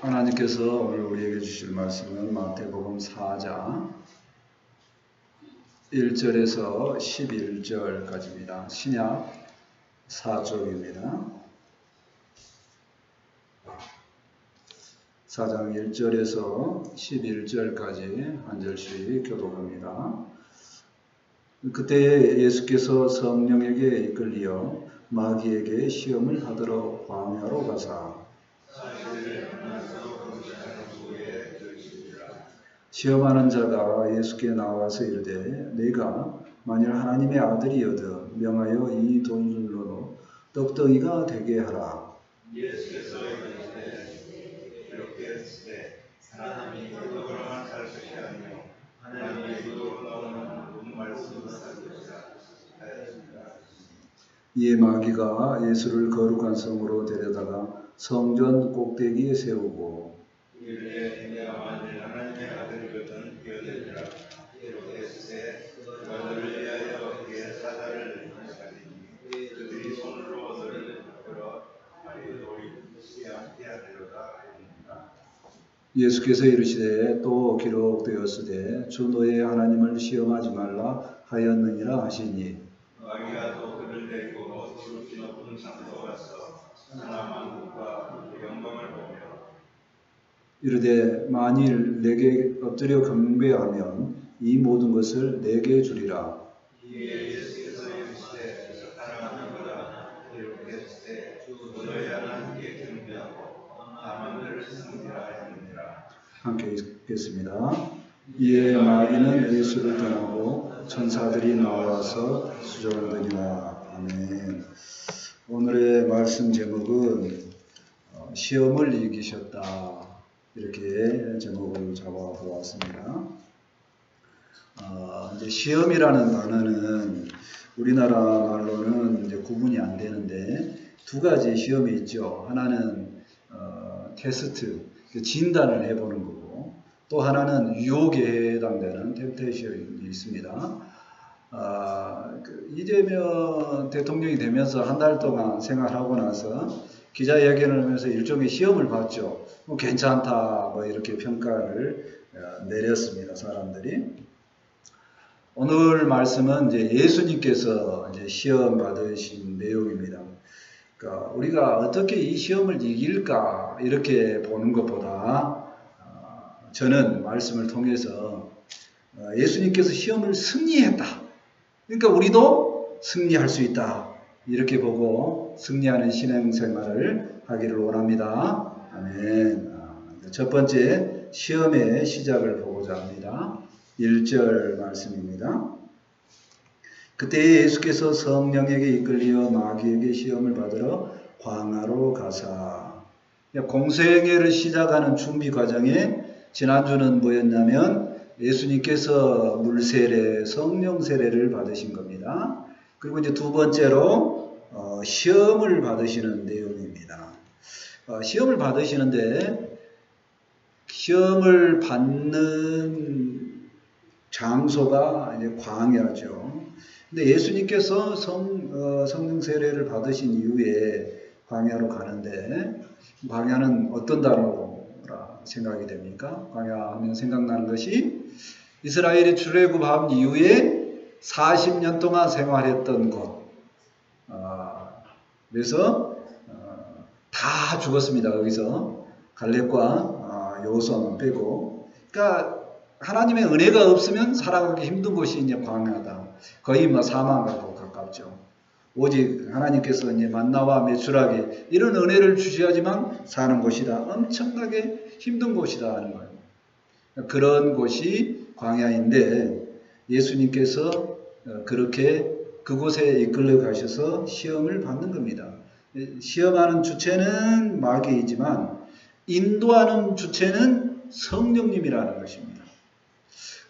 하나님께서 오늘 우리에게 주실 말씀은 마태복음 4장 1절에서 11절까지입니다. 신약 4쪽입니다. 4장 1절에서 11절까지 한 절씩 교독합니다. 그때 예수께서 성령에게 이끌리어 마귀에게 시험을 하도록 광야로 가사 시험하는 자가 예수께 나와서 이르되 내가 만일 하나님의 아들이어도 명하여 이 돌들로 떡덩이가 되게 하라. 예수께서 이르시되 이렇게 했으되 사람이 떡으로만 살 것이 아니요 하나님의 입으로 나오는 모든 말씀으로 살 것이라 하였습니다. 이에 마귀가 예수를 거룩한 성으로 데려다가 성전 꼭대기에 세우고 이르되 내가 만일 하나님의 아들이거든 뛰어내리라. 이렇게 했으되 너를 위하여 그의 사자를 살리니 그들이 손으로 너를 붙들어 발이 돌이 붙지 않게 하리로다 합니다. 예수께서 이르시되 또 기록되었으되 주 너의 하나님을 시험하지 말라 하였느니라 하시니 마귀가 또 그를 데리고 지극히 높은 산으로 가서 천하 만국과 영광을 보며 이르되 만일 내게 엎드려 경배하면 이 모든 것을 내게 주리라. 이에 예수께서 이르시되 사랑하는 거라 이렇게 했으되 너희 하나님께 경배하고 남한들을 섬기라 했느니라. 함께 읽겠습니다. 이에 마귀는 예수를 떠나고 천사들이 나와서 수종하더니라. 아멘. 오늘의 말씀 제목은 시험을 이기셨다. 이렇게 제목을 잡아보았습니다. 이제 시험이라는 단어는 우리나라 말로는 이제 구분이 안 되는데 두 가지 시험이 있죠. 하나는 테스트, 진단을 해보는 거고, 또 하나는 유혹에 해당되는 템테이션이 있습니다. 이재명 대통령이 되면서 한 달 동안 생활하고 나서 기자회견을 하면서 일종의 시험을 봤죠. 뭐 괜찮다, 뭐 이렇게 평가를 내렸습니다, 사람들이. 오늘 말씀은 이제 예수님께서 이제 시험 받으신 내용입니다. 그러니까 우리가 어떻게 이 시험을 이길까 이렇게 보는 것보다 저는 말씀을 통해서 예수님께서 시험을 승리했다. 그러니까 우리도 승리할 수 있다. 이렇게 보고 승리하는 신앙생활을 하기를 원합니다. 아멘. 첫 번째 시험의 시작을 보고자 합니다. 1절 말씀입니다. 그때 예수께서 성령에게 이끌리어 마귀에게 시험을 받으러 광야로 가사. 공생애를 시작하는 준비 과정에 지난주는 뭐였냐면 예수님께서 물세례, 성령 세례를 받으신 겁니다. 그리고 이제 두 번째로 시험을 받으시는 내용입니다. 시험을 받으시는데 시험을 받는 장소가 이제 광야죠. 근데 예수님께서 성령 세례를 받으신 이후에 광야로 가는데 광야는 어떤 단어라 생각이 됩니까? 광야하면 생각나는 것이 이스라엘이 출애굽한 이후에 40년 동안 생활했던 곳. 그래서 다 죽었습니다. 거기서 갈렙과 여호수아만 빼고. 그러니까 하나님의 은혜가 없으면 살아가기 힘든 곳이 이제 광야다. 거의 뭐 사망하고 가깝죠. 오직 하나님께서 이제 만나와 메추라기 이런 은혜를 주셔야지만 사는 곳이다. 엄청나게 힘든 곳이다 하는 거예요. 그런 곳이 광야인데 예수님께서 그렇게 그곳에 이끌려 가셔서 시험을 받는 겁니다. 시험하는 주체는 마귀이지만 인도하는 주체는 성령님이라는 것입니다.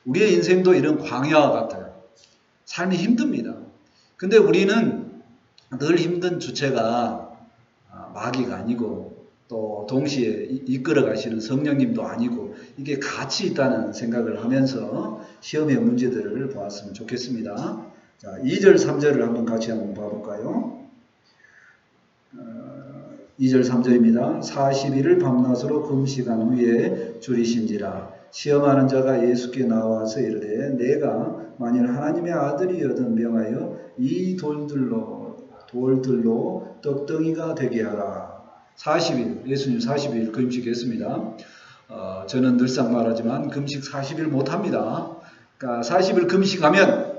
우리의 인생도 이런 광야와 같아요. 삶이 힘듭니다. 근데 우리는 늘 힘든 주체가 마귀가 아니고 또 동시에 이끌어 가시는 성령님도 아니고 이게 같이 있다는 생각을 하면서 시험의 문제들을 보았으면 좋겠습니다. 자, 2절, 3절을 같이 한번 봐볼까요? 2절 3절입니다. 40일을 밤낮으로 금식한 후에 줄이신지라. 시험하는 자가 예수께 나와서 이르되 내가 만일 하나님의 아들이여든 명하여 이 돌들로 떡덩이가 되게 하라. 40일, 예수님 40일 금식했습니다. 저는 늘상 말하지만 금식 40일 못합니다. 그러니까 40일 금식하면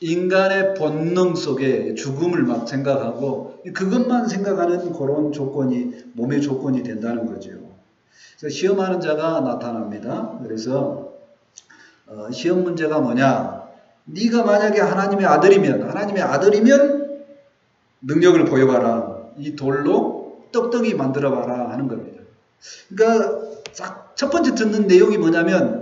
인간의 본능 속에 죽음을 막 생각하고 그것만 생각하는 그런 조건이 몸의 조건이 된다는 거죠. 그래서 시험하는 자가 나타납니다. 그래서 시험 문제가 뭐냐? 네가 만약에 하나님의 아들이면 능력을 보여봐라. 이 돌로 떡덩이 만들어봐라 하는 겁니다. 그러니까 첫 번째 듣는 내용이 뭐냐면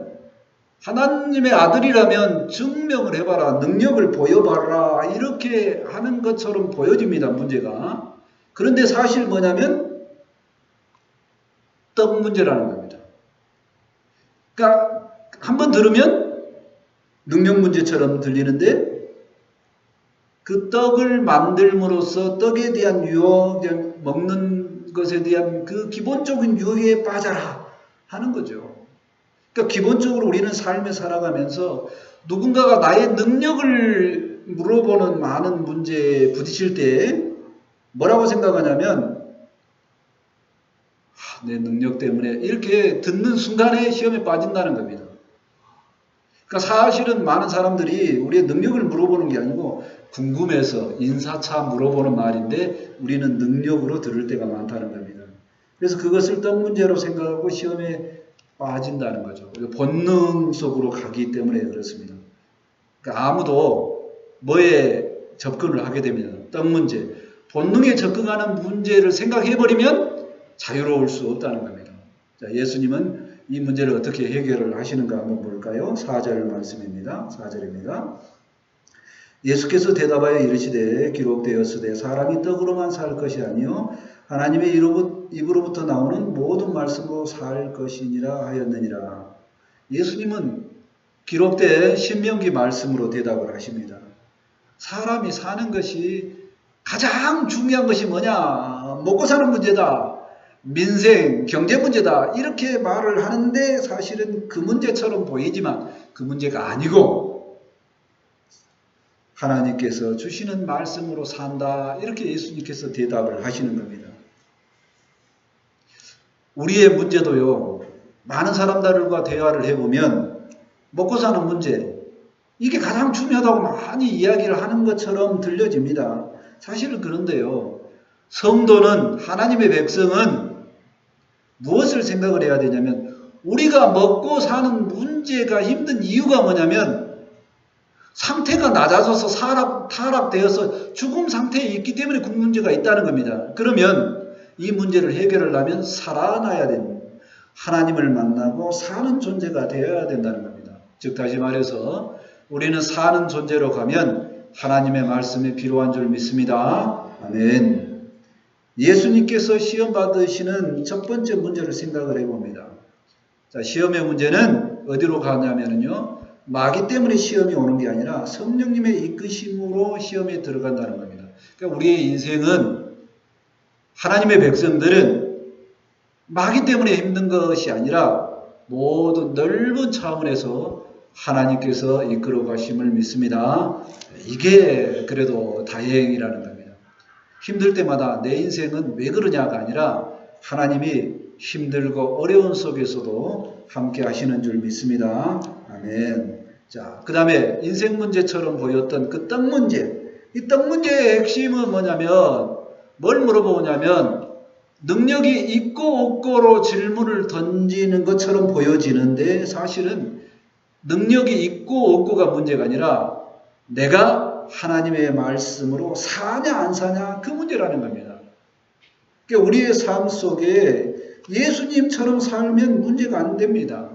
하나님의 아들이라면 증명을 해봐라. 능력을 보여봐라. 이렇게 하는 것처럼 보여집니다. 문제가. 그런데 사실 뭐냐면 떡 문제라는 겁니다. 그러니까 한번 들으면 능력 문제처럼 들리는데 그 떡을 만들므로써 떡에 대한 유혹, 먹는 것에 대한 그 기본적인 유혹에 빠져라 하는 거죠. 그러니까 기본적으로 우리는 삶에 살아가면서 누군가가 나의 능력을 물어보는 많은 문제에 부딪힐 때 뭐라고 생각하냐면 내 능력 때문에 이렇게 듣는 순간에 시험에 빠진다는 겁니다. 그러니까 사실은 많은 사람들이 우리의 능력을 물어보는 게 아니고 궁금해서 인사차 물어보는 말인데 우리는 능력으로 들을 때가 많다는 겁니다. 그래서 그것을 떡 문제로 생각하고 시험에 빠진다는 거죠. 본능 속으로 가기 때문에 그렇습니다. 그러니까 아무도 뭐에 접근을 하게 되면 떡 문제, 본능에 접근하는 문제를 생각해버리면 자유로울 수 없다는 겁니다. 자, 예수님은 이 문제를 어떻게 해결을 하시는가 한번 볼까요? 4절 말씀입니다. 4절입니다. 예수께서 대답하여 이르시되 기록되었으되 사람이 떡으로만 살 것이 아니요 하나님의 입으로부터 나오는 모든 말씀으로 살 것이니라 하였느니라. 예수님은 기록된 신명기 말씀으로 대답을 하십니다. 사람이 사는 것이 가장 중요한 것이 뭐냐? 먹고 사는 문제다. 민생, 경제 문제다. 이렇게 말을 하는데 사실은 그 문제처럼 보이지만 그 문제가 아니고 하나님께서 주시는 말씀으로 산다. 이렇게 예수님께서 대답을 하시는 겁니다. 우리의 문제도요. 많은 사람들과 대화를 해보면 먹고 사는 문제 이게 가장 중요하다고 많이 이야기를 하는 것처럼 들려집니다. 사실은 그런데요. 성도는 하나님의 백성은 무엇을 생각을 해야 되냐면 우리가 먹고 사는 문제가 힘든 이유가 뭐냐면 상태가 낮아져서 타락되어서 죽음 상태에 있기 때문에 그 문제가 있다는 겁니다. 그러면 이 문제를 해결하려면 살아나야 됩니다. 하나님을 만나고 사는 존재가 되어야 된다는 겁니다. 즉 다시 말해서 우리는 사는 존재로 가면 하나님의 말씀이 필요한 줄 믿습니다. 아멘. 예수님께서 시험 받으시는 첫 번째 문제를 생각을 해봅니다. 자, 시험의 문제는 어디로 가냐면요. 마귀 때문에 시험이 오는 게 아니라 성령님의 이끄심으로 시험에 들어간다는 겁니다. 그러니까 우리의 인생은 하나님의 백성들은 마귀 때문에 힘든 것이 아니라 모든 넓은 차원에서 하나님께서 이끌어 가심을 믿습니다. 이게 그래도 다행이라는 겁니다. 힘들 때마다 내 인생은 왜 그러냐가 아니라 하나님이 힘들고 어려운 속에서도 함께 하시는 줄 믿습니다. 아멘. 자, 그 다음에 인생 문제처럼 보였던 그 떡 문제. 이 떡 문제의 핵심은 뭐냐면 뭘 물어보냐면 능력이 있고 없고로 질문을 던지는 것처럼 보여지는데 사실은 능력이 있고 없고가 문제가 아니라 내가 하나님의 말씀으로 사냐 안 사냐 그 문제라는 겁니다. 그러니까 우리의 삶 속에 예수님처럼 살면 문제가 안 됩니다.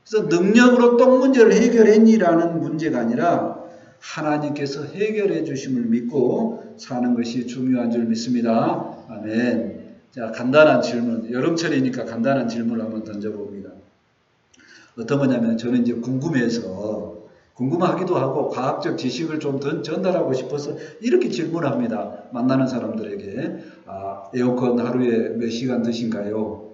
그래서 능력으로 떡 문제를 해결했니라는 문제가 아니라 하나님께서 해결해 주심을 믿고 사는 것이 중요한 줄 믿습니다. 아멘. 자, 간단한 질문. 여름철이니까 간단한 질문을 한번 던져봅니다. 어떤 거냐면 저는 이제 궁금해서 궁금하기도 하고 과학적 지식을 좀 더 전달하고 싶어서 이렇게 질문합니다. 만나는 사람들에게. 에어컨 하루에 몇 시간 드신가요?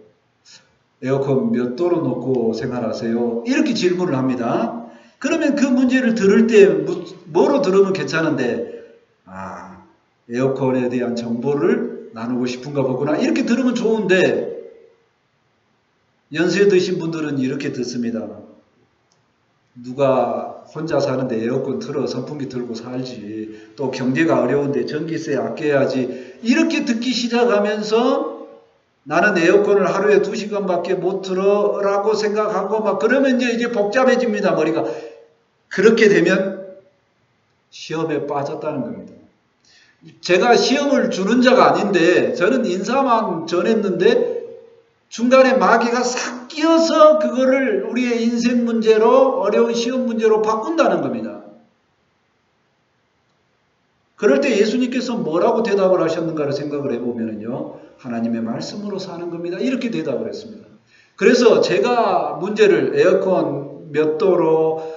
에어컨 몇 도로 놓고 생활하세요? 이렇게 질문을 합니다. 그러면 그 문제를 들을 때 뭐로 들으면 괜찮은데 에어컨에 대한 정보를 나누고 싶은가 보구나 이렇게 들으면 좋은데 연세 드신 분들은 이렇게 듣습니다. 누가 혼자 사는데 에어컨 틀어 선풍기 틀고 살지, 또 경제가 어려운데 전기세 아껴야지, 이렇게 듣기 시작하면서 나는 에어컨을 하루에 2시간밖에 못 틀어 라고 생각하고 막 그러면 이제 복잡해집니다, 머리가. 그렇게 되면 시험에 빠졌다는 겁니다. 제가 시험을 주는 자가 아닌데 저는 인사만 전했는데 중간에 마귀가 싹 끼어서 그거를 우리의 인생 문제로, 어려운 시험 문제로 바꾼다는 겁니다. 그럴 때 예수님께서 뭐라고 대답을 하셨는가를 생각을 해보면요, 하나님의 말씀으로 사는 겁니다. 이렇게 대답을 했습니다. 그래서 제가 문제를 에어컨 몇 도로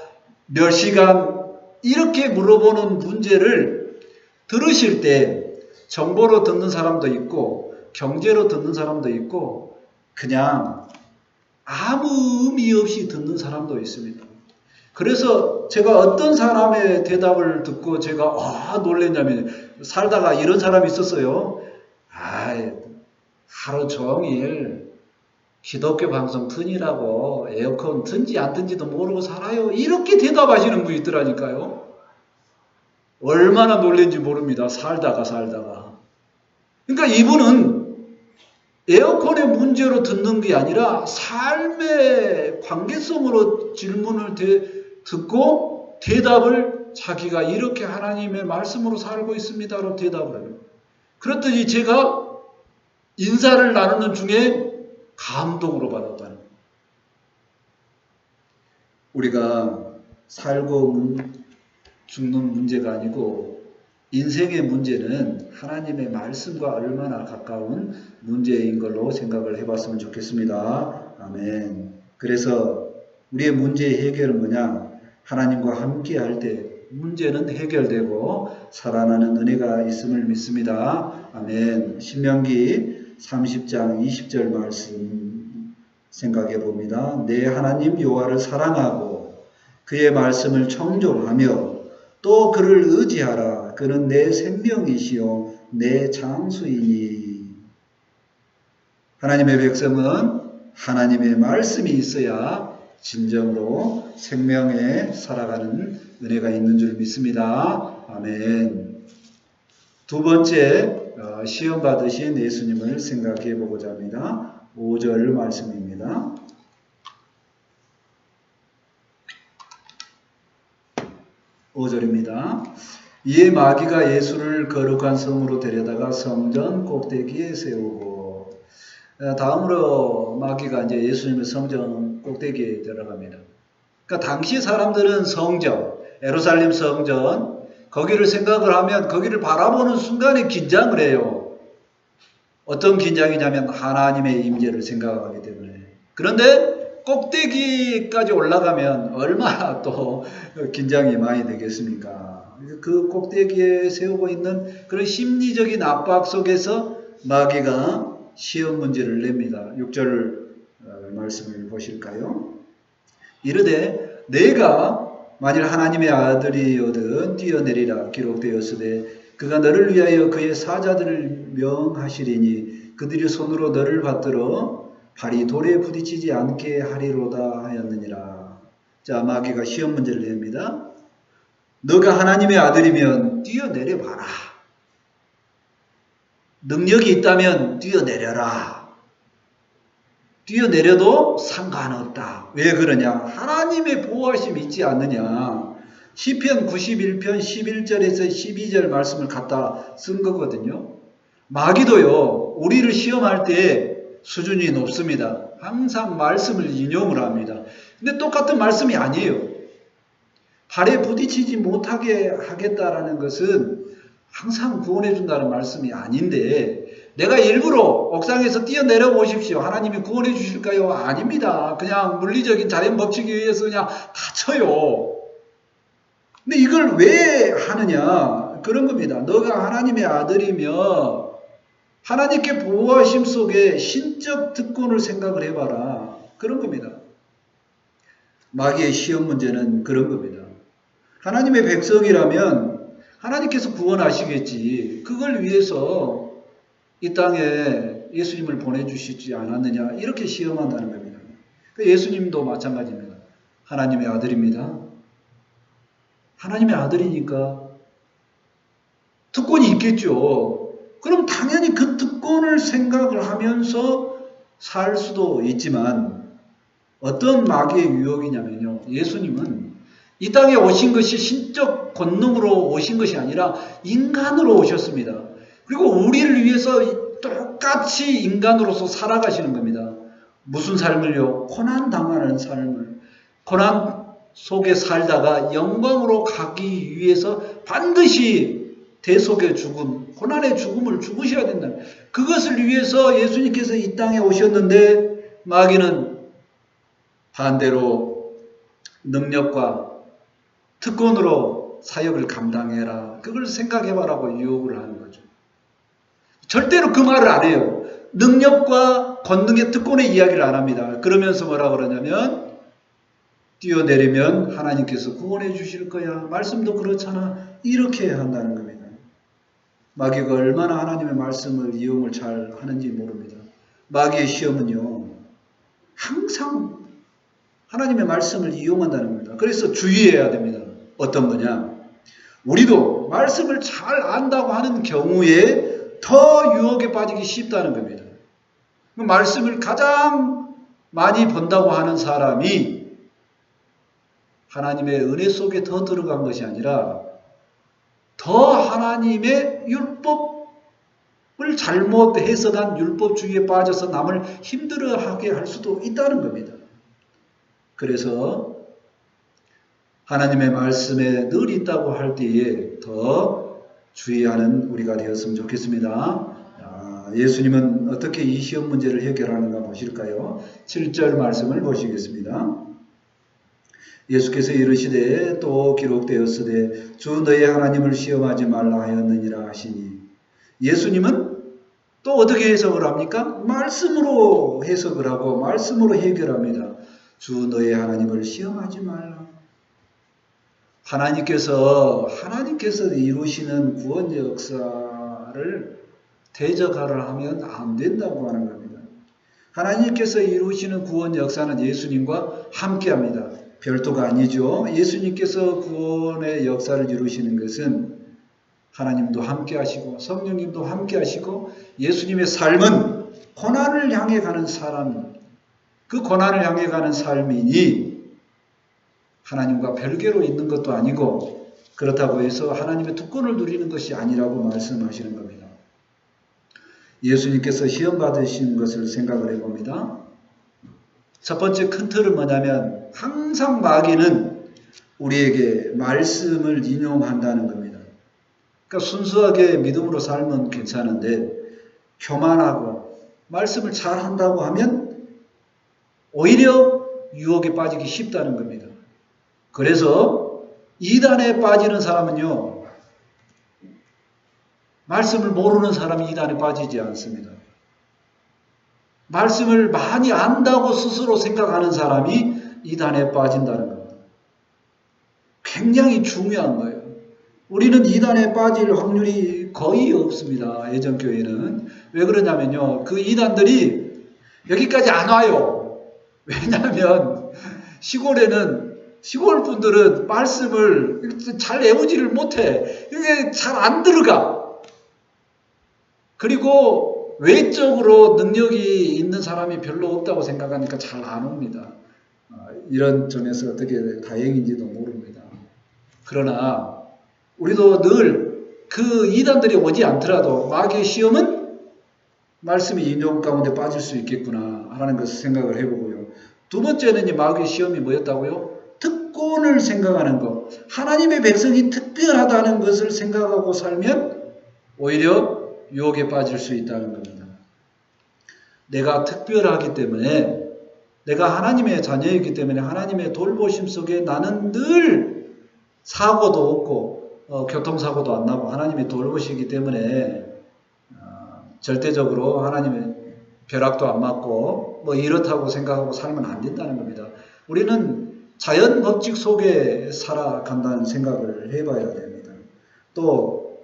몇 시간 이렇게 물어보는 문제를 들으실 때 정보로 듣는 사람도 있고 경제로 듣는 사람도 있고 그냥 아무 의미 없이 듣는 사람도 있습니다. 그래서 제가 어떤 사람의 대답을 듣고 제가 놀랬냐면, 살다가 이런 사람이 있었어요. 하루 종일 기독교 방송 튼이라고 에어컨 튼지 안 튼지도 모르고 살아요. 이렇게 대답하시는 분이 있더라니까요. 얼마나 놀랜지 모릅니다. 살다가. 그러니까 이분은 에어컨의 문제로 듣는 게 아니라 삶의 관계성으로 질문을 듣고 대답을 자기가 이렇게 하나님의 말씀으로 살고 있습니다로 대답을 해요. 그랬더니 제가 인사를 나누는 중에 감동으로 받았다는 거예요. 우리가 살고 죽는 문제가 아니고 인생의 문제는 하나님의 말씀과 얼마나 가까운 문제인 걸로 생각을 해봤으면 좋겠습니다. 아멘. 그래서 우리의 문제의 해결은 뭐냐? 하나님과 함께 할 때 문제는 해결되고 살아나는 은혜가 있음을 믿습니다. 아멘. 신명기 30장 20절 말씀 생각해 봅니다. 내 하나님 여호와를 사랑하고 그의 말씀을 청종하며 또 그를 의지하라. 그는 내 생명이시요 내 장수이니. 하나님의 백성은 하나님의 말씀이 있어야 진정으로 생명에 살아가는 은혜가 있는 줄 믿습니다. 아멘. 두 번째, 시험 받으신 예수님을 생각해 보고자 합니다. 5절 말씀입니다. 5절입니다. 이에 마귀가 예수를 거룩한 성으로 데려다가 성전 꼭대기에 세우고, 다음으로 마귀가 이제 예수님을 성전 꼭대기에 데려갑니다. 그러니까 당시 사람들은 성전, 예루살렘 성전, 거기를 생각을 하면 거기를 바라보는 순간에 긴장을 해요. 어떤 긴장이냐면 하나님의 임재를 생각하기 때문에. 그런데 꼭대기까지 올라가면 얼마나 또 긴장이 많이 되겠습니까? 그 꼭대기에 세우고 있는 그런 심리적인 압박 속에서 마귀가 시험 문제를 냅니다. 6절 말씀을 보실까요? 이르되 내가 만일 하나님의 아들이거든 뛰어내리라 기록되었으되 그가 너를 위하여 그의 사자들을 명하시리니 그들이 손으로 너를 받들어 발이 돌에 부딪히지 않게 하리로다 하였느니라. 자, 마귀가 시험 문제를 냅니다. 너가 하나님의 아들이면 뛰어내려 봐라. 능력이 있다면 뛰어내려라. 뛰어내려도 상관없다. 왜 그러냐? 하나님의 보호하심이 있지 않느냐. 시편 91편 11절에서 12절 말씀을 갖다 쓴 거거든요. 마귀도요, 우리를 시험할 때 수준이 높습니다. 항상 말씀을 인용을 합니다. 근데 똑같은 말씀이 아니에요. 발에 부딪히지 못하게 하겠다라는 것은 항상 구원해 준다는 말씀이 아닌데, 내가 일부러 옥상에서 뛰어내려 보십시오. 하나님이 구원해 주실까요? 아닙니다. 그냥 물리적인 자연 법칙에 의해서 그냥 다쳐요. 근데 이걸 왜 하느냐? 그런 겁니다. 너가 하나님의 아들이며 하나님께 보호하심 속에 신적 특권을 생각을 해봐라. 그런 겁니다. 마귀의 시험 문제는 그런 겁니다. 하나님의 백성이라면 하나님께서 구원하시겠지. 그걸 위해서 이 땅에 예수님을 보내주시지 않았느냐. 이렇게 시험한다는 겁니다. 예수님도 마찬가지입니다. 하나님의 아들입니다. 하나님의 아들이니까 특권이 있겠죠. 그럼 당연히 그 특권을 생각을 하면서 살 수도 있지만 어떤 마귀의 유혹이냐면요. 예수님은 이 땅에 오신 것이 신적 권능으로 오신 것이 아니라 인간으로 오셨습니다. 그리고 우리를 위해서 똑같이 인간으로서 살아가시는 겁니다. 무슨 삶을요? 고난당하는 삶을. 고난 속에 살다가 영광으로 가기 위해서 반드시 대속의 죽음, 고난의 죽음을 죽으셔야 된다. 그것을 위해서 예수님께서 이 땅에 오셨는데 마귀는 반대로 능력과 특권으로 사역을 감당해라. 그걸 생각해봐라고 유혹을 하는 거죠. 절대로 그 말을 안 해요. 능력과 권능의 특권의 이야기를 안 합니다. 그러면서 뭐라 그러냐면 뛰어내리면 하나님께서 구원해 주실 거야. 말씀도 그렇잖아. 이렇게 한다는 겁니다. 마귀가 얼마나 하나님의 말씀을 이용을 잘 하는지 모릅니다. 마귀의 시험은요. 항상 하나님의 말씀을 이용한다는 겁니다. 그래서 주의해야 됩니다. 어떤 거냐? 우리도 말씀을 잘 안다고 하는 경우에 더 유혹에 빠지기 쉽다는 겁니다. 말씀을 가장 많이 본다고 하는 사람이 하나님의 은혜 속에 더 들어간 것이 아니라 더 하나님의 율법을 잘못 해석한 율법주의에 빠져서 남을 힘들어하게 할 수도 있다는 겁니다. 그래서 하나님의 말씀에 늘 있다고 할 때에 더 주의하는 우리가 되었으면 좋겠습니다. 예수님은 어떻게 이 시험 문제를 해결하는가 보실까요? 7절 말씀을 보시겠습니다. 예수께서 이르시되 또 기록되었으되 주 너의 하나님을 시험하지 말라 하였느니라 하시니 예수님은 또 어떻게 해석을 합니까? 말씀으로 해석을 하고 말씀으로 해결합니다. 주 너의 하나님을 시험하지 말라. 하나님께서 이루시는 구원 역사를 대적하려 하면 안 된다고 하는 겁니다. 하나님께서 이루시는 구원 역사는 예수님과 함께합니다. 별도가 아니죠. 예수님께서 구원의 역사를 이루시는 것은 하나님도 함께 하시고 성령님도 함께 하시고 예수님의 삶은 고난을 향해 가는 사람, 그 고난을 향해 가는 삶이니 하나님과 별개로 있는 것도 아니고 그렇다고 해서 하나님의 특권을 누리는 것이 아니라고 말씀하시는 겁니다. 예수님께서 시험 받으신 것을 생각을 해봅니다. 첫 번째 큰 틀은 뭐냐면 항상 마귀는 우리에게 말씀을 인용한다는 겁니다. 그러니까 순수하게 믿음으로 살면 괜찮은데 교만하고 말씀을 잘 한다고 하면 오히려 유혹에 빠지기 쉽다는 겁니다. 그래서 이단에 빠지는 사람은요. 말씀을 모르는 사람이 이단에 빠지지 않습니다. 말씀을 많이 안다고 스스로 생각하는 사람이 이단에 빠진다는 겁니다. 굉장히 중요한 거예요. 우리는 이단에 빠질 확률이 거의 없습니다. 예전교회는. 왜 그러냐면요. 그 이단들이 여기까지 안 와요. 왜냐하면 시골 분들은 말씀을 잘 외우지를 못해. 이게 잘 안 들어가. 그리고 외적으로 능력이 있는 사람이 별로 없다고 생각하니까 잘 안 옵니다. 이런 점에서 어떻게 다행인지도 모릅니다. 그러나 우리도 늘 그 이단들이 오지 않더라도 마귀의 시험은 말씀의 인용 가운데 빠질 수 있겠구나 하는 것을 생각을 해보고요. 두 번째는 이 마귀의 시험이 뭐였다고요? 특권을 생각하는 것. 하나님의 백성이 특별하다는 것을 생각하고 살면 오히려 유혹에 빠질 수 있다는 겁니다. 내가 특별하기 때문에 내가 하나님의 자녀이기 때문에 하나님의 돌보심 속에 나는 늘 사고도 없고 교통사고도 안 나고 하나님이 돌보시기 때문에 절대적으로 하나님의 벼락도 안 맞고 뭐 이렇다고 생각하고 살면 안 된다는 겁니다. 우리는 자연 법칙 속에 살아간다는 생각을 해봐야 됩니다. 또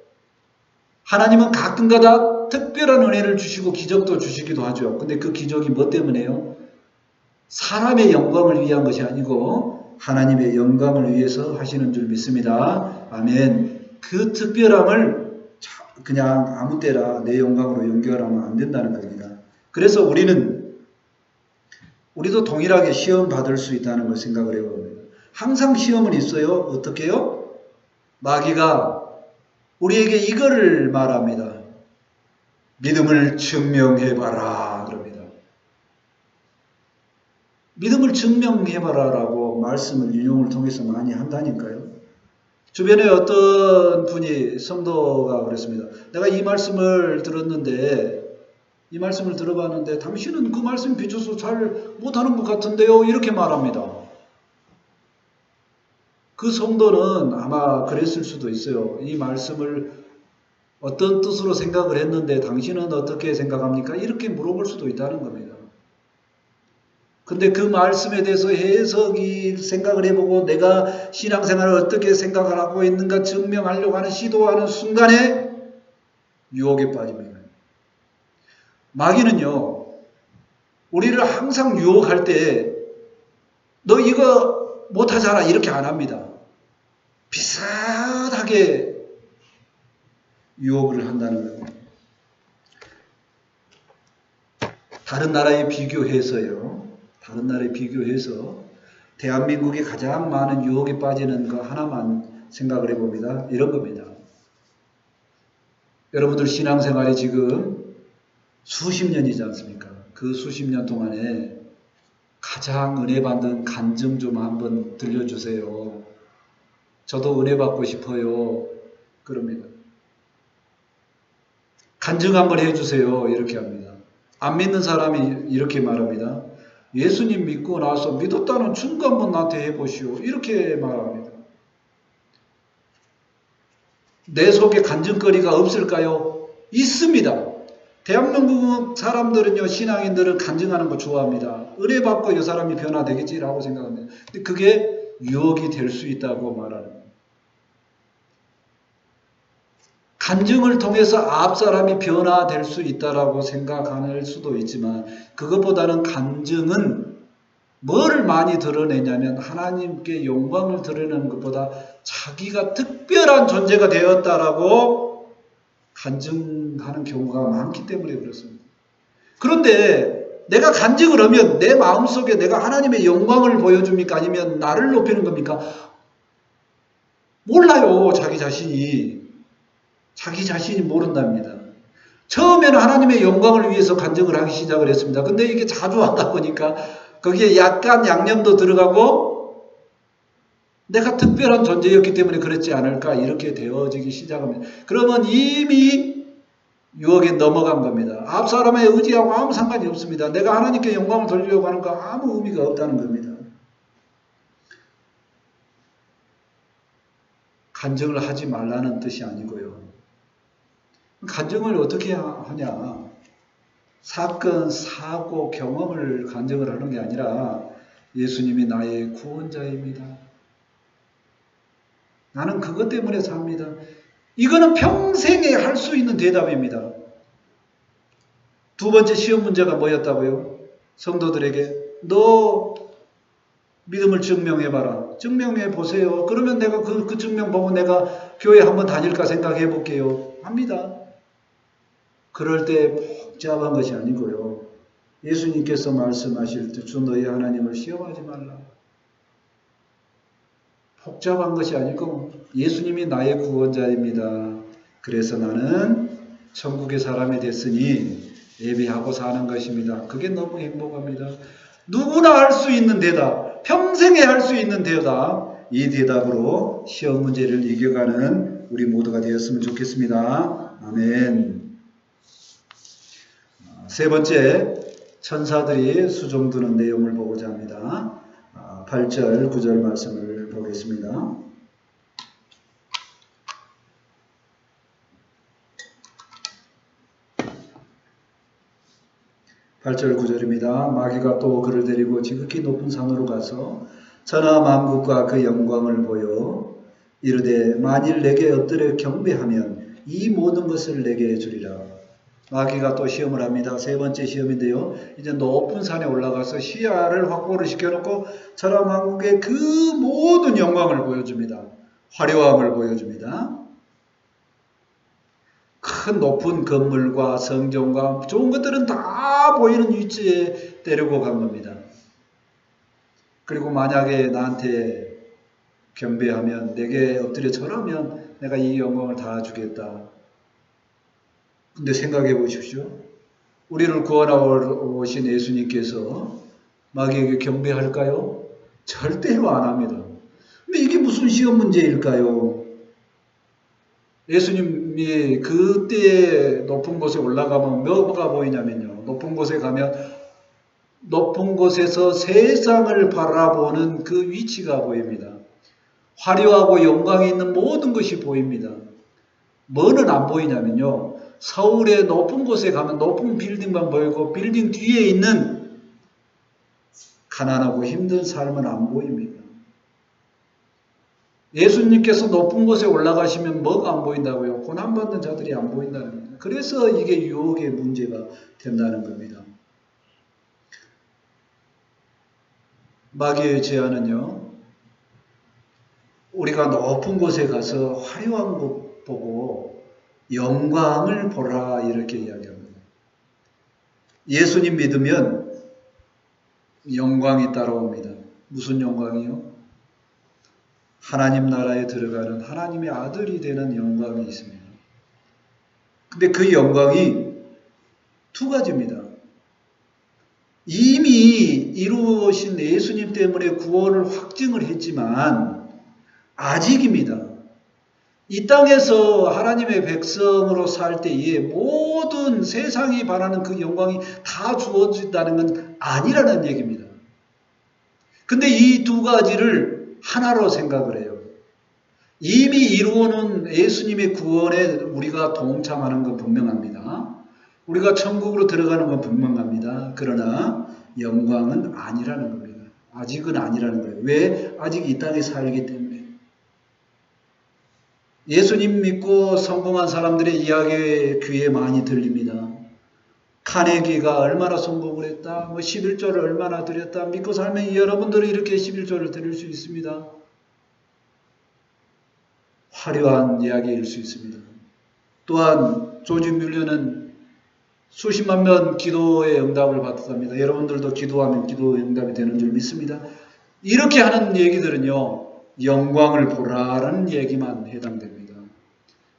하나님은 가끔가다 특별한 은혜를 주시고 기적도 주시기도 하죠. 근데 그 기적이 뭐 때문에요? 사람의 영광을 위한 것이 아니고 하나님의 영광을 위해서 하시는 줄 믿습니다. 아멘. 그 특별함을 그냥 아무 때나 내 영광으로 연결하면 안 된다는 겁니다. 그래서 우리도 동일하게 시험 받을 수 있다는 걸 생각을 해봅니다. 항상 시험은 있어요. 어떻게요? 마귀가 우리에게 이거를 말합니다. 믿음을 증명해봐라 그럽니다. 믿음을 증명해봐라라고 말씀을 인용을 통해서 많이 한다니까요. 주변에 어떤 분이 성도가 그랬습니다. 내가 이 말씀을 들어봤는데 당신은 그 말씀 비춰서 잘 못하는 것 같은데요. 이렇게 말합니다. 그 성도는 아마 그랬을 수도 있어요. 이 말씀을 어떤 뜻으로 생각을 했는데 당신은 어떻게 생각합니까? 이렇게 물어볼 수도 있다는 겁니다. 근데 그 말씀에 대해서 생각을 해보고 내가 신앙생활을 어떻게 생각을 하고 있는가 증명하려고 하는 시도하는 순간에 유혹에 빠집니다. 마귀는요, 우리를 항상 유혹할 때 너 이거 못하잖아 이렇게 안 합니다. 비슷하게 유혹을 한다는 겁니다. 다른 나라에 비교해서 대한민국이 가장 많은 유혹에 빠지는 거 하나만 생각을 해봅니다. 이런 겁니다. 여러분들 신앙생활이 지금 수십 년이지 않습니까? 그 수십 년 동안에 가장 은혜 받는 간증 좀 한번 들려주세요. 저도 은혜 받고 싶어요. 그럽니다. 간증 한번 해주세요. 이렇게 합니다. 안 믿는 사람이 이렇게 말합니다. 예수님 믿고 나서 믿었다는 증거 한번 나한테 해보시오. 이렇게 말합니다. 내 속에 간증거리가 없을까요? 있습니다. 대한민국 사람들은요, 신앙인들은 간증하는 거 좋아합니다. 은혜 받고 이 사람이 변화되겠지라고 생각합니다. 근데 그게 유혹이 될 수 있다고 말하는 거예요. 간증을 통해서 앞사람이 변화될 수 있다라고 생각할 수도 있지만 그것보다는 간증은 뭐를 많이 드러내냐면 하나님께 영광을 드러내는 것보다 자기가 특별한 존재가 되었다라고 간증하는 경우가 많기 때문에 그렇습니다. 그런데 내가 간증을 하면 내 마음속에 내가 하나님의 영광을 보여줍니까? 아니면 나를 높이는 겁니까? 몰라요. 자기 자신이 모른답니다. 처음에는 하나님의 영광을 위해서 간증을 하기 시작을 했습니다. 근데 이게 자주 하다 보니까 거기에 약간 양념도 들어가고 내가 특별한 존재였기 때문에 그렇지 않을까 이렇게 되어지기 시작합니다. 그러면 이미 유혹에 넘어간 겁니다. 앞 사람의 의지하고 아무 상관이 없습니다. 내가 하나님께 영광을 돌리려고 하는 거 아무 의미가 없다는 겁니다. 간증을 하지 말라는 뜻이 아니고요. 간증을 어떻게 하냐? 사건, 사고, 경험을 간증을 하는 게 아니라 예수님이 나의 구원자입니다. 나는 그것 때문에 삽니다. 이거는 평생에 할 수 있는 대답입니다. 두 번째 시험 문제가 뭐였다고요? 성도들에게 너 믿음을 증명해봐라. 증명해보세요. 그러면 내가 그 증명 보고 내가 교회 한번 다닐까 생각해 볼게요. 합니다. 그럴 때 복잡한 것이 아니고요. 예수님께서 말씀하실 때 주 너희 하나님을 시험하지 말라. 복잡한 것이 아니고 예수님이 나의 구원자입니다. 그래서 나는 천국의 사람이 됐으니 예배하고 사는 것입니다. 그게 너무 행복합니다. 누구나 할 수 있는 대답, 평생에 할 수 있는 대답, 이 대답으로 시험 문제를 이겨가는 우리 모두가 되었으면 좋겠습니다. 아멘. 세 번째, 천사들이 수종드는 내용을 보고자 합니다. 8절, 9절 말씀을 보겠습니다. 8절 9절입니다. 마귀가 또 그를 데리고 지극히 높은 산으로 가서 천하 만국과 그 영광을 보여 이르되 만일 내게 엎드려 경배하면 이 모든 것을 내게 주리라. 마귀가 또 시험을 합니다. 세 번째 시험인데요. 이제 높은 산에 올라가서 시야를 확보를 시켜놓고 천하 만국의 그 모든 영광을 보여줍니다. 화려함을 보여줍니다. 큰 높은 건물과 성전과 좋은 것들은 다 보이는 위치에 데리고 간 겁니다. 그리고 만약에 나한테 경배하면, 내게 엎드려 절하면 내가 이 영광을 다 주겠다. 근데 생각해 보십시오. 우리를 구원하러 오신 예수님께서 마귀에게 경배할까요? 절대로 안 합니다. 근데 이게 무슨 시험 문제일까요? 예수님이 그때 높은 곳에 올라가면 뭐가 보이냐면요. 높은 곳에 가면 높은 곳에서 세상을 바라보는 그 위치가 보입니다. 화려하고 영광이 있는 모든 것이 보입니다. 뭐는 안 보이냐면요. 서울의 높은 곳에 가면 높은 빌딩만 보이고 빌딩 뒤에 있는 가난하고 힘든 삶은 안 보입니다. 예수님께서 높은 곳에 올라가시면 뭐가 안 보인다고요? 고난받는 자들이 안 보인다는 겁니다. 그래서 이게 유혹의 문제가 된다는 겁니다. 마귀의 제안은요, 우리가 높은 곳에 가서 화려한 곳 보고 영광을 보라 이렇게 이야기합니다. 예수님 믿으면 영광이 따라옵니다. 무슨 영광이요? 하나님 나라에 들어가는 하나님의 아들이 되는 영광이 있습니다. 근데 그 영광이 두 가지입니다. 이미 이루어진 예수님 때문에 구원을 확증을 했지만 아직입니다. 이 땅에서 하나님의 백성으로 살 때에 모든 세상이 바라는 그 영광이 다 주어진다는 건 아니라는 얘기입니다. 근데 이 두 가지를 하나로 생각을 해요. 이미 이루어놓은 예수님의 구원에 우리가 동참하는 건 분명합니다. 우리가 천국으로 들어가는 건 분명합니다. 그러나 영광은 아니라는 겁니다. 아직은 아니라는 거예요. 왜? 아직 이 땅에 살기 때문에. 예수님 믿고 성공한 사람들의 이야기에 귀에 많이 들립니다. 카네기가 얼마나 성공을 했다, 11조를 얼마나 드렸다, 믿고 살면 여러분들은 이렇게 11조를 드릴 수 있습니다. 화려한 이야기일 수 있습니다. 또한 조지 뮬러는 수십만 명 기도의 응답을 받았답니다. 여러분들도 기도하면 기도의 응답이 되는 줄 믿습니다. 이렇게 하는 얘기들은요, 영광을 보라라는 얘기만 해당됩니다.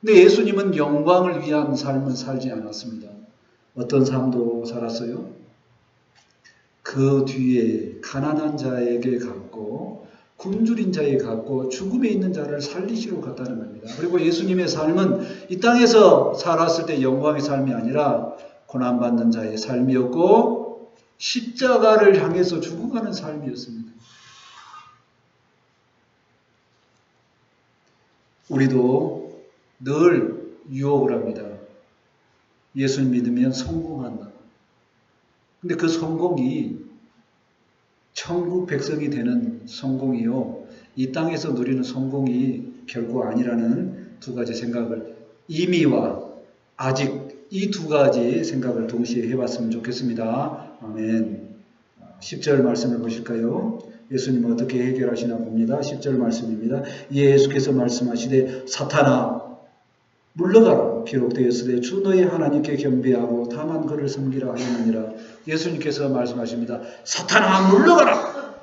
근데 예수님은 영광을 위한 삶을 살지 않았습니다. 어떤 삶도 살았어요? 그 뒤에 가난한 자에게 갔고 굶주린 자에게 갔고 죽음에 있는 자를 살리시러 갔다는 겁니다. 그리고 예수님의 삶은 이 땅에서 살았을 때 영광의 삶이 아니라 고난받는 자의 삶이었고 십자가를 향해서 죽어가는 삶이었습니다. 우리도 늘 유혹을 합니다. 예수님 믿으면 성공한다. 근데 그 성공이 천국 백성이 되는 성공이요, 이 땅에서 누리는 성공이 결코 아니라는 두 가지 생각을, 이미와 아직 이 두 가지 생각을 동시에 해봤으면 좋겠습니다. 아멘. 10절 말씀을 보실까요? 예수님은 어떻게 해결하시나 봅니다. 10절 말씀입니다. 예수께서 말씀하시되 사탄아 물러가라. 기록되었으되 주 너의 하나님께 경배하고 다만 그를 섬기라 하였느니라. 예수님께서 말씀하십니다. 사탄아 물러가라.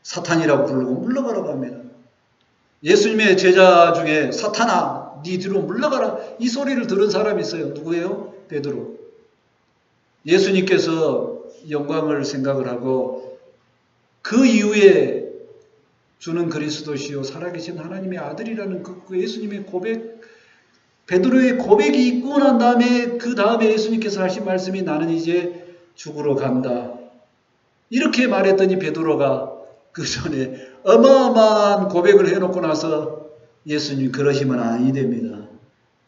사탄이라고 부르고 물러가라고 합니다. 예수님의 제자 중에 사탄아 네 뒤로 물러가라 이 소리를 들은 사람이 있어요. 누구예요? 베드로. 예수님께서 영광을 생각을 하고 그 이후에 주는 그리스도시요 살아계신 하나님의 아들이라는 그 예수님의 고백, 베드로의 고백이 있고 난 다음에 그 다음에 예수님께서 하신 말씀이 나는 이제 죽으러 간다. 이렇게 말했더니 베드로가 그 전에 어마어마한 고백을 해놓고 나서 예수님 그러시면 아니 됩니다.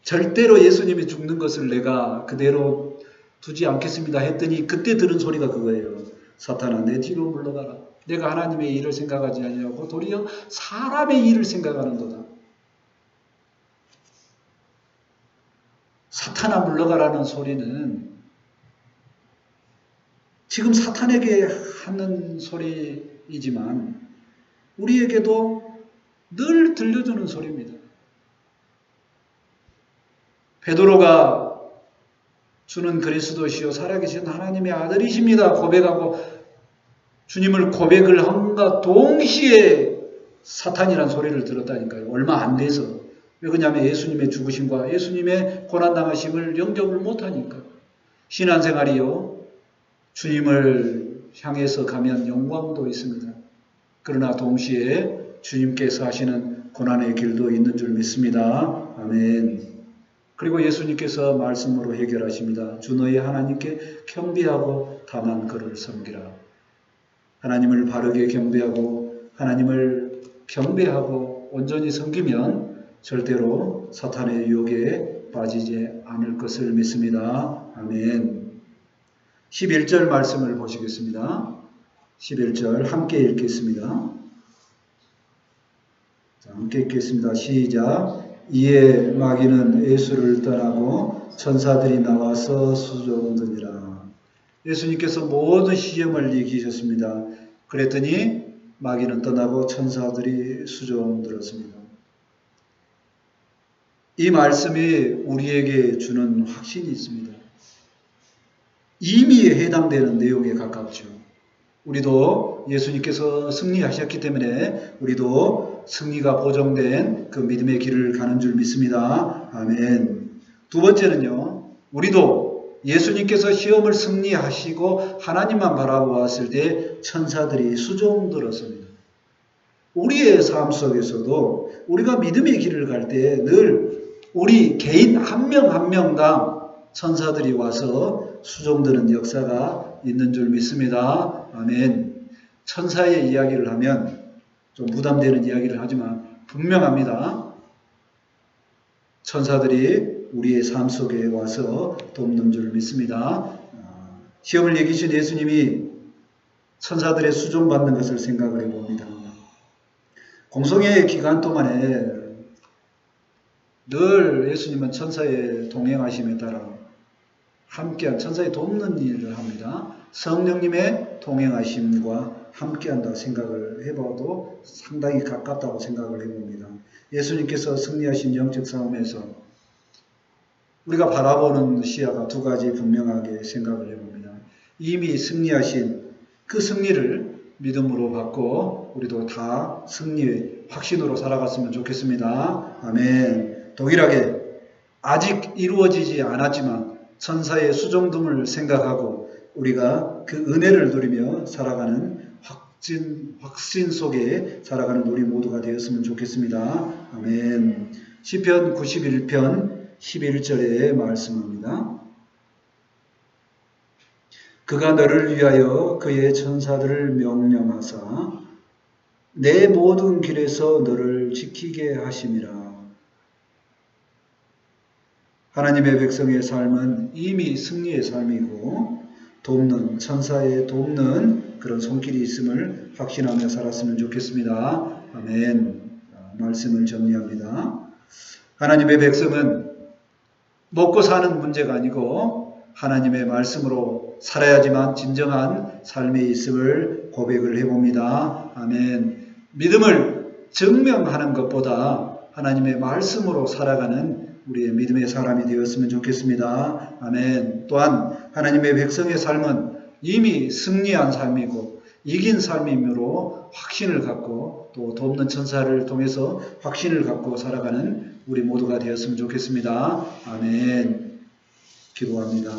절대로 예수님이 죽는 것을 내가 그대로 두지 않겠습니다 했더니 그때 들은 소리가 그거예요. 사탄아 내 뒤로 물러가라. 내가 하나님의 일을 생각하지 아니하고 도리어 사람의 일을 생각하는도다. 사탄아 물러가라는 소리는 지금 사탄에게 하는 소리이지만 우리에게도 늘 들려주는 소리입니다. 베드로가 주는 그리스도시요 살아계신 하나님의 아들이십니다 고백하고 주님을 고백을 함과 동시에 사탄이란 소리를 들었다니까요. 얼마 안 돼서. 왜 그러냐면 예수님의 죽으심과 예수님의 고난당하심을 영접을 못하니까. 신앙생활이요. 주님을 향해서 가면 영광도 있습니다. 그러나 동시에 주님께서 하시는 고난의 길도 있는 줄 믿습니다. 아멘. 그리고 예수님께서 말씀으로 해결하십니다. 주 너희 하나님께 경배하고 다만 그를 섬기라. 하나님을 바르게 경배하고 하나님을 경배하고 온전히 섬기면 절대로 사탄의 유혹에 빠지지 않을 것을 믿습니다. 아멘. 11절 말씀을 보시겠습니다. 11절 함께 읽겠습니다. 자, 함께 읽겠습니다. 시작. 이에 마귀는 예수를 떠나고 천사들이 나와서 수종드니라. 예수님께서 모든 시험을 이기셨습니다. 그랬더니 마귀는 떠나고 천사들이 수종들었습니다. 이 말씀이 우리에게 주는 확신이 있습니다. 이미 해당되는 내용에 가깝죠. 우리도 예수님께서 승리하셨기 때문에 우리도 승리가 보정된 그 믿음의 길을 가는 줄 믿습니다. 아멘. 두 번째는요. 우리도 예수님께서 시험을 승리하시고 하나님만 바라보았을 때 천사들이 수종들었습니다. 우리의 삶 속에서도 우리가 믿음의 길을 갈 때 늘 우리 개인 한 명 한 명당 천사들이 와서 수종드는 역사가 있는 줄 믿습니다. 아멘. 천사의 이야기를 하면 좀 부담되는 이야기를 하지만 분명합니다. 천사들이 우리의 삶 속에 와서 돕는 줄 믿습니다. 시험을 이기신 예수님이 천사들의 수종받는 것을 생각을 해봅니다. 공성의 기간 동안에 늘 예수님은 천사의 동행하심에 따라 함께한 천사의 돕는 일을 합니다. 성령님의 동행하심과 함께한다 생각을 해봐도 상당히 가깝다고 생각을 해봅니다. 예수님께서 승리하신 영적 싸움에서 우리가 바라보는 시야가 두 가지 분명하게 생각을 해봅니다. 이미 승리하신 그 승리를 믿음으로 받고 우리도 다 승리의 확신으로 살아갔으면 좋겠습니다. 아멘. 동일하게 아직 이루어지지 않았지만 천사의 수종됨을 생각하고 우리가 그 은혜를 누리며 살아가는 확신 속에 살아가는 우리 모두가 되었으면 좋겠습니다. 아멘. 시편 91편 11절에 말씀합니다. 그가 너를 위하여 그의 천사들을 명령하사 내 모든 길에서 너를 지키게 하심이라. 하나님의 백성의 삶은 이미 승리의 삶이고 돕는 천사의 돕는 그런 손길이 있음을 확신하며 살았으면 좋겠습니다. 아멘. 말씀을 정리합니다. 하나님의 백성은 먹고 사는 문제가 아니고 하나님의 말씀으로 살아야지만 진정한 삶이 있음을 고백을 해봅니다. 아멘. 믿음을 증명하는 것보다 하나님의 말씀으로 살아가는 우리의 믿음의 사람이 되었으면 좋겠습니다. 아멘. 또한 하나님의 백성의 삶은 이미 승리한 삶이고 이긴 삶이므로 확신을 갖고 또 돕는 천사를 통해서 확신을 갖고 살아가는 우리 모두가 되었으면 좋겠습니다. 아멘. 기도합니다.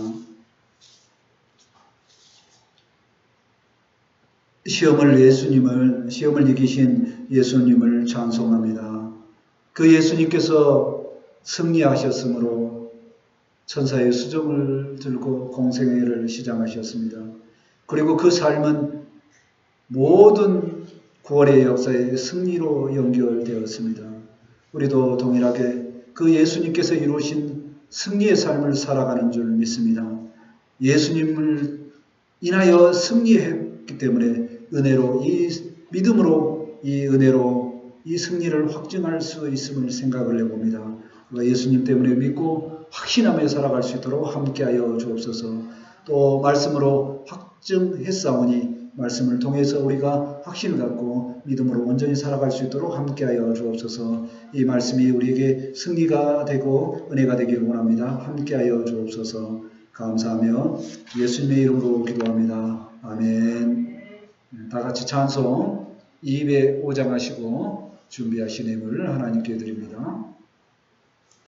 시험을 이기신 예수님을 찬송합니다. 그 예수님께서 승리하셨으므로 천사의 수종을 들고 공생애를 시작하셨습니다. 그리고 그 삶은 모든 구원의 역사의 승리로 연결되었습니다. 우리도 동일하게 그 예수님께서 이루신 승리의 삶을 살아가는 줄 믿습니다. 예수님을 인하여 승리했기 때문에 은혜로 이 믿음으로 이 은혜로 이 승리를 확증할 수 있음을 생각을 해봅니다. 예수님 때문에 믿고 확신하며 살아갈 수 있도록 함께하여 주옵소서. 또 말씀으로 확증했사오니 말씀을 통해서 우리가 확신을 갖고 믿음으로 온전히 살아갈 수 있도록 함께하여 주옵소서. 이 말씀이 우리에게 승리가 되고 은혜가 되기를 원합니다. 함께하여 주옵소서. 감사하며 예수님의 이름으로 기도합니다. 아멘. 다 같이 찬송 205장 하시고 준비하신 힘을 하나님께 드립니다.